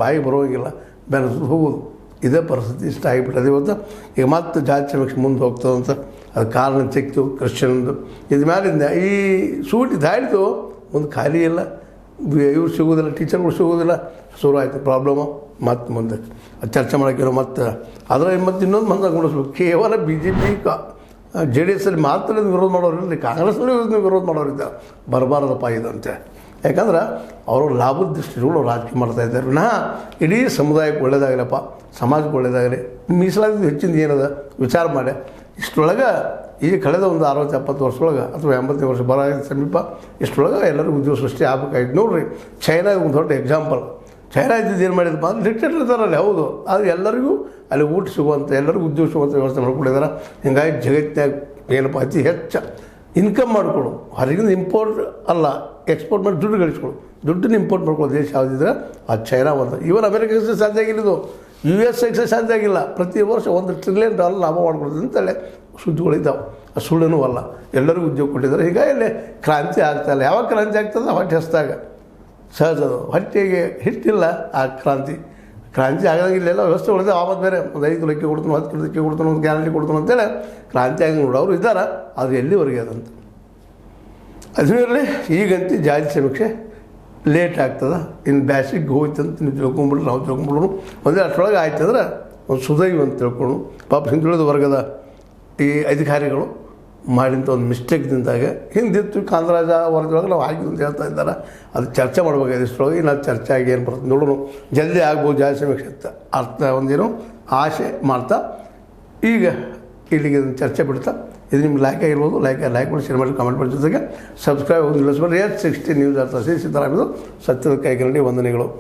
ಬಾಯಿಗೆ ಬರೋಂಗಿಲ್ಲ ಬೆಳೆದು ಹೋಗೋದು. ಇದೇ ಪರಿಸ್ಥಿತಿ ಇಷ್ಟ ಆಗಿಬಿಟ್ಟದೆ ಇವತ್ತು. ಈಗ ಮತ್ತೆ ಜಾತಿ ಸಮೀಕ್ಷೆ ಮುಂದೆ ಹೋಗ್ತದಂತ ಅದು ಕಾರಣ ಸಿಕ್ತು ಕ್ರಿಶ್ಚಿಯನ್ದು. ಇದು ಮ್ಯಾಲಿಂದ ಈ ಸೂಟಿ ದಾಳಿತು ಮುಂದೆ ಖಾಲಿ ಇಲ್ಲ, ಇವ್ರು ಸಿಗೋದಿಲ್ಲ, ಟೀಚರ್ಗಳು ಸಿಗೋದಿಲ್ಲ, ಶುರು ಆಯಿತು ಪ್ರಾಬ್ಲಮ್ಮು. ಮತ್ತು ಮುಂದೆ ಚರ್ಚೆ ಮಾಡೋಕ್ಕಿರೋ ಮತ್ತು ಅದರ ಮತ್ತು ಇನ್ನೊಂದು ಮಂದಗೊಳಿಸ್ಬೇಕು. ಕೇವಲ BJP JDS ಅಲ್ಲಿ ಮಾತ್ರ ವಿರೋಧ ಮಾಡೋರಿಲ್ಲ, ಕಾಂಗ್ರೆಸ್ನಲ್ಲಿ ವಿರೋಧ ಮಾಡೋರಿದ್ದಾರೆ. ಬರಬಾರದಪ್ಪ ಇದಂತೆ. ಯಾಕಂದ್ರೆ ಅವರು ಲಾಭದ ದೃಷ್ಟಿಗಳು ರಾಜಕೀಯ ಮಾಡ್ತಾಯಿದ್ದಾರೆ ವಿನಃ ಇಡೀ ಸಮುದಾಯಕ್ಕೆ ಒಳ್ಳೇದಾಗಲಪ್ಪ, ಸಮಾಜಕ್ಕೆ ಒಳ್ಳೇದಾಗಲಿ, ಮೀಸಲಾತಿದ್ದು ಹೆಚ್ಚಿಂದ ಏನದ ವಿಚಾರ ಮಾಡಿ ಇಷ್ಟರೊಳಗೆ ಈ ಕಳೆದ ಒಂದು 60-70 ವರ್ಷದೊಳಗೆ ಅಥವಾ 80 ವರ್ಷ ಬರ ಸಮೀಪ ಇಷ್ಟರೊಳಗೆ ಎಲ್ಲರಿಗೂ ಉದ್ಯೋಗ ಸೃಷ್ಟಿ ಆಗಬೇಕಾಯ್ತು. ನೋಡಿರಿ, ಚೈನಾ ಒಂದು ದೊಡ್ಡ ಎಕ್ಸಾಂಪಲ್. ಚೈನಾ ಇದ್ದಿದ್ದು ಏನು ಮಾಡಿದಪ್ಪ ಅಂದ್ರೆ ಡಿಕ್ಟೇಟರ್ ಇದ್ದಾರಲ್ಲಿ, ಹೌದು, ಆದರೆ ಎಲ್ಲರಿಗೂ ಅಲ್ಲಿ ಊಟ ಸಿಗುವಂಥ, ಎಲ್ಲರಿಗೂ ಉದ್ಯೋಗ ಸಿಗುವಂಥ ವ್ಯವಸ್ಥೆ ಮಾಡ್ಕೊಂಡಿದ್ದಾರೆ. ಹೀಗಾಗಿ ಜಗತ್ತಿನಾಗ ಏನಪ್ಪ ಅತಿ ಹೆಚ್ಚು ಇನ್ಕಮ್ ಮಾಡಿಕೊಡು, ಹೊರಗಿಂದ ಇಂಪೋರ್ಟ್ ಅಲ್ಲ ಎಕ್ಸ್ಪೋರ್ಟ್ ಮಾಡಿ ದುಡ್ಡು ಗಳಿಸ್ಕೊಡು, ದುಡ್ಡನ್ನ ಇಂಪೋರ್ಟ್ ಮಾಡ್ಕೊಳ್ಳೋ ದೇಶ ಯಾವುದಿದ್ರೆ ಅದು ಚೈನಾ ಒಂದು. ಇವನ್ ಅಮೆರಿಕಕ್ಕೆ ಸಾಧ್ಯ ಆಗಿಲ್ಲದು, USA ಸಾಧ್ಯ ಆಗಿಲ್ಲ. ಪ್ರತಿ ವರ್ಷ $1 ಟ್ರಿಲಿಯನ್ ಲಾಭ ಮಾಡ್ಕೊಡ್ತದೆ ಅಂತೇಳಿ ಸುದ್ದಿಗಳಿದ್ದಾವೆ. ಅದು ಸುಳ್ಳೂ ಅಲ್ಲ, ಎಲ್ಲರಿಗೂ ಉದ್ಯೋಗ ಕೊಟ್ಟಿದ್ದಾರೆ. ಹೀಗಾಗಿ ಅಲ್ಲಿ ಕ್ರಾಂತಿ ಆಗ್ತಾಯಿಲ್ಲ. ಯಾವಾಗ ಕ್ರಾಂತಿ ಆಗ್ತದೆ? ಹೊಟ್ಟೆ ಹಸ್ದಾಗ ಸಹಜ. ಅದು ಹೊಟ್ಟೆಗೆ ಹಿಟ್ಟಿಲ್ಲ, ಆ ಕ್ರಾಂತಿ ಆಗೋಂಗಿಲ್ಲ. ವ್ಯವಸ್ಥೆ ಉಳಿದ ಆಮದು ಬೇರೆ ಒಂದು 5 ಕಿಲೋ ಅಕ್ಕಿ ಕೊಡ್ತಾನೆ, 10 ಕಿಲೋ ಅಕ್ಕಿ ಕೊಡ್ತಾನೆ, ಒಂದು ಗ್ಯಾರಂಟಿ ಕೊಡ್ತಾನೆ ಅಂತೇಳಿ ಕ್ರಾಂತಿ ಆಗಿ ನೋಡೋರು ಇದ್ದಾರೆ. ಅದು ಎಲ್ಲಿವರೆಗೆ ಅದಂತ ಅದೂ ಇರಲಿ. ಈಗಂತೂ ಜಾತಿ ಸಮೀಕ್ಷೆ ಲೇಟ್ ಆಗ್ತದೆ. ಇನ್ನು ಬ್ಯಾಸಿಗೆ ಹೋಯ್ತು ಅಂತ ನೀವು ತಿಳ್ಕೊಂಬಿಡ್ರಿ, ನಾವು ತಿಳ್ಕೊಂಬಿಡೋಣ. ಒಂದೇ ಅಷ್ಟರೊಳಗೆ ಆಯ್ತು ಅಂದ್ರೆ ಒಂದು ಸುದೈವ ಅಂತ ತಿಳ್ಕೊಂಡು ಪಾಪ ಹಿಂದುಳಿದ ವರ್ಗದ ಈ ಅಧಿಕಾರಿಗಳು ಮಾಡಿದಂಥ ಒಂದು ಮಿಸ್ಟೇಕ್ದಿಂದಾಗ ಹಿಂದಿತ್ತು ಕಾಂತರಾಜ ವರ್ಗದೊಳಗೆ ನಾವು ಆಗಿದ್ದು ಅಂತ ಹೇಳ್ತಾ ಇದ್ದಾರೆ. ಅದು ಚರ್ಚೆ ಮಾಡ್ಬೇಕಾಗಿದೆ ಇಷ್ಟರೊಳಗೆ. ಇನ್ನು ಅದು ಚರ್ಚೆ ಆಗಿ ಏನು ಬರ್ತದೆ ನೋಡೋಣ. ಜಲ್ದಿ ಆಗ್ಬೋದು ಜಾತಿ ಸಮೀಕ್ಷೆ ಅಂತ ಅರ್ಥ ಒಂದೇನು ಆಸೆ ಮಾಡ್ತಾ ಈಗ ಇಲ್ಲಿಗೆ ಚರ್ಚೆ ಬಿಡ್ತಾ ಇದು ನಿಮ್ಗೆ ಲೈಕ್ ಆಗಿರ್ಬೋದು. ಲೈಕ್ ಮಾಡಿ, ಶೇರ್ ಮಾಡಿ, ಕಾಮೆಂಟ್ ಮಾಡಿ, ಜೊತೆಗೆ ಸಬ್ಸ್ಕ್ರೈಬ್ ಹೋಗಿ ನಿಲ್ಲಿಸ್ಬೇಡಿ. 860 ನ್ಯೂಸ್ ಅರ್ಥ ಸಿದ್ದರಾಮಯ್ಯ ಸತ್ಯದ ಕೈಗನ್ನಡಿ ವಂದನೆಗಳು.